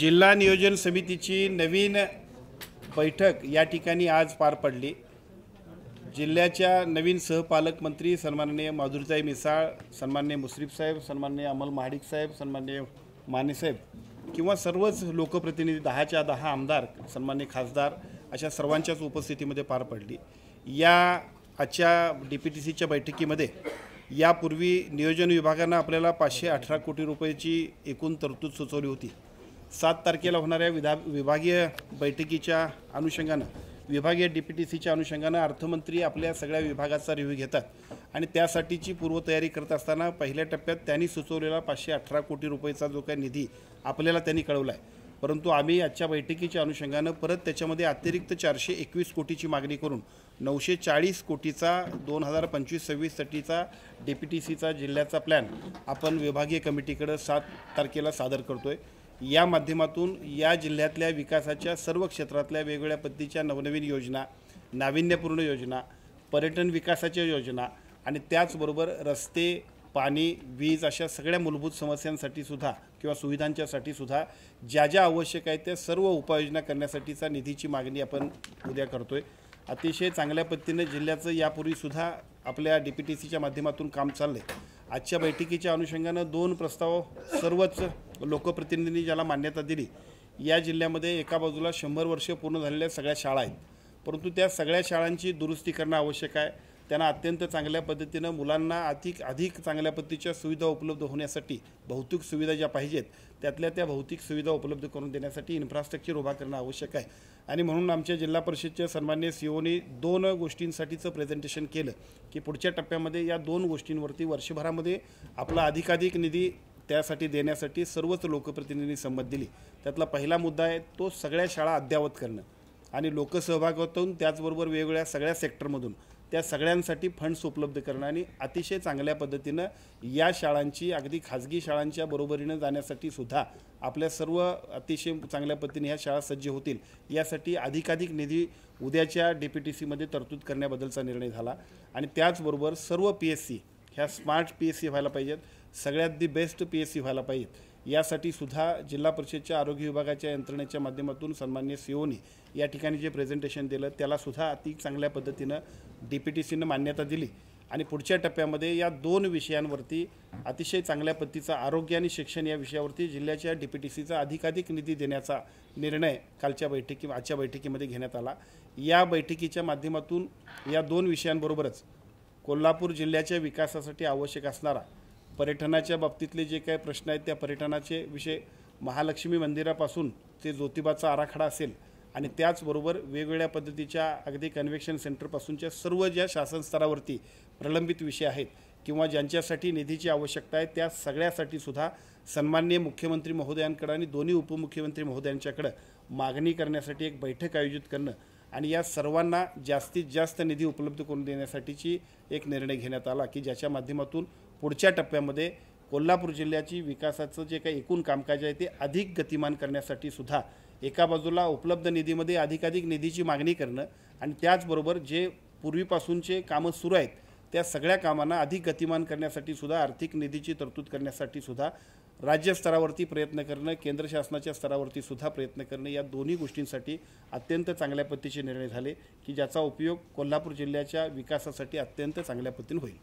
जिल्हा नियोजन समितीची नवीन बैठक या ठिकाणी आज पार पडली। जिल्ह्याच्या नवीन सहपालकमंत्री सन्माननीय माधुरीताई मिसाळ, सन्माननीय मुश्रीफ साहेब, सन्माननीय अमल महाडिक साहेब, सन्माननीय माने साहेब किंवा सर्वच लोकप्रतिनिधी 10च्या 10 आमदार, सन्माननीय खासदार अशा सर्वांच्याच उपस्थितीमध्ये पार पडली। या आजच्या डीपीटीसीच्या बैठकीमध्ये यापूर्वी नियोजन विभागाने आपल्याला 518 कोटी रुपयाची एकूण तरतूद सुचवली होती। 7 तारखेला होणाऱ्या विभागीय बैठकीच्या अनुषंगाने विभागीय डीपीटीसीच्या अनुषंगाने अर्थमंत्री आपल्या सगळ्या विभागाचा रिव्ह्यू घेतात आणि त्यासाठीची पूर्वतयारी करत असताना पहिल्या टप्प्यात त्यांनी सुचवलेला 518 कोटी रुपयाचा जो काही निधी आपल्याला त्यांनी कळवला आहे, परंतु आम्ही आजच्या बैठकीच्या अनुषंगाने परत त्याच्यामध्ये अतिरिक्त 421 कोटीची मागणी करून 940 कोटीचा 2025-26 साठीचा डीपीटीसीचा जिल्ह्याचा प्लॅन आपण विभागीय कमिटीकडे 7 तारखेला सादर करतोय। या माध्यमातून या जिल्ह्यातल्या विकासाच्या सर्व क्षेत्रातल्या वेगवेगळ्या पद्धतीच्या नवनवीन योजना, नाविन्यपूर्ण योजना, पर्यटन विकासाच्या योजना आणि त्याचबरोबर रस्ते, पाणी, वीज अशा सगळ्या मूलभूत समस्यांसाठी सुद्धा किंवा सुविधांच्यासाठी सुद्धा ज्या ज्या आवश्यक आहेत त्या सर्व उपाययोजना करण्यासाठीचा निधीची मागणी आपण उद्या करतोय। अतिशय चांगल्या पद्धतीने जिल्ह्याचं यापूर्वी सुद्धा आपल्या डीपीटीसीच्या माध्यमातून काम चाललंय। आजच्या बैठकीच्या अनुषंगाने 2 प्रस्ताव सर्वच लोकप्रतिनिधींनी ज्याला मान्यता दिली। या जिल्ह्यामध्ये एका बाजूला 100 वर्ष पूर्ण झालेल्या सगळ्या शाळा आहेत, परंतु त्या सगळ्या शाळांची दुरुस्ती करणं आवश्यक आहे। त्यांना अत्यंत चांगल्या पद्धतीने मुलांना अधिक चांगल्या पद्धतीच्या सुविधा उपलब्ध होण्यासाठी भौतिक सुविधा ज्या पाहिजेत त्यातल्या त्या भौतिक सुविधा उपलब्ध करून देण्यासाठी इन्फ्रास्ट्रक्चर उभा करणं आवश्यक आहे। आणि म्हणून आमच्या जिल्हा परिषदच्या सन्माननीय सीओनी 2 गोष्टींसाठीचं प्रेझेंटेशन केलं की पुढच्या टप्प्यामध्ये या 2 गोष्टींवरती वर्षभरामध्ये आपला अधिकाधिक निधी त्यासाठी देण्यासाठी सर्वच लोकप्रतिनिधींनी संमत दिली। त्यातला पहिला मुद्दा आहे तो सगळ्या शाळा अद्ययावत करणं आणि लोकसहभागातून त्याचबरोबर वेगवेगळ्या सगळ्या सेक्टरमधून त्या सगळ्यांसाठी फंड्स उपलब्ध करणं आणि अतिशय चांगल्या पद्धतीनं या शाळांची अगदी खाजगी शाळांच्या बरोबरीनं जाण्यासाठी सुद्धा आपल्या सर्व अतिशय चांगल्या पद्धतीने ह्या शाळा सज्ज होतील यासाठी अधिकाधिक निधी उद्याच्या डीपीटीसीमध्ये तरतूद करण्याबद्दलचा निर्णय झाला। आणि त्याचबरोबर सर्व PSC ह्या स्मार्ट PSC व्हायला पाहिजेत, सगळ्यात दी बेस्ट PSC व्हायला पाहिजेत। यासाठी सुद्धा जिल्हा परिषदच्या आरोग्य विभागाच्या यंत्रणेच्या माध्यमातून सन्माननीय सीओनी या ठिकाणी जे प्रेझेंटेशन दिलं त्याला सुद्धा अति चांगल्या पद्धतीनं डीपीटीसीनं मान्यता दिली। आणि पुढच्या टप्प्यामध्ये या 2 विषयांवरती अतिशय चांगल्या पद्धतीचा आरोग्य आणि शिक्षण या विषयावरती जिल्ह्याच्या डीपीटीसीचा अधिकाधिक निधी देण्याचा निर्णय आजच्या बैठकीमध्ये घेण्यात आला। या बैठकीच्या माध्यमातून या 2 विषयांबरोबरच कोल्हापूर जिल्ह्याच्या विकासासाठी आवश्यक असणारा पर्यटनाच्या बाबतीतले जे काही प्रश्न आहेत त्या पर्यटनाचे विषय, महालक्ष्मी मंदिरापासून ते ज्योतिबाचा आराखडा असेल आणि त्याचबरोबर वेगवेगळ्या पद्धतीच्या अगदी कन्व्हेन्शन सेंटरपासूनच्या सर्व ज्या शासन स्तरावरती प्रलंबित विषय आहेत किंवा ज्यांच्यासाठी निधीची आवश्यकता आहे त्या सगळ्यासाठी सुद्धा सन्माननीय मुख्यमंत्री महोदयांकडे आणि दोन्ही उपमुख्यमंत्री महोदयांच्याकडे मागणी करण्यासाठी एक बैठक आयोजित करणं आणि या सर्वांना जास्तीत जास्त निधी उपलब्ध करून देण्यासाठीची एक निर्णय घेण्यात आला की ज्याच्या माध्यमातून पुढच्या टप्प्यामध्ये कोल्हापूर जिल्ह्याची विकासाचं जे काही एकूण कामकाज आहे ते अधिक गतिमान करण्यासाठी सुद्धा एका बाजूला उपलब्ध निधीमध्ये अधिकाधिक निधीची मागणी करणं आणि त्याचबरोबर जे पूर्वीपासूनचे कामं सुरू आहेत त्या सगळ्या कामांना अधिक गतिमान करण्यासाठी सुद्धा आर्थिक निधीची तरतूद करण्यासाठी सुद्धा राज्य स्तरावरती प्रयत्न करणं, केंद्र शासनाच्या स्तरावरती सुद्धा प्रयत्न करणं या दोन्ही गोष्टींसाठी अत्यंत चांगल्या पद्धतीचे निर्णय झाले की ज्याचा उपयोग कोल्हापूर जिल्ह्याच्या विकासासाठी अत्यंत चांगल्या पद्धतीने होईल।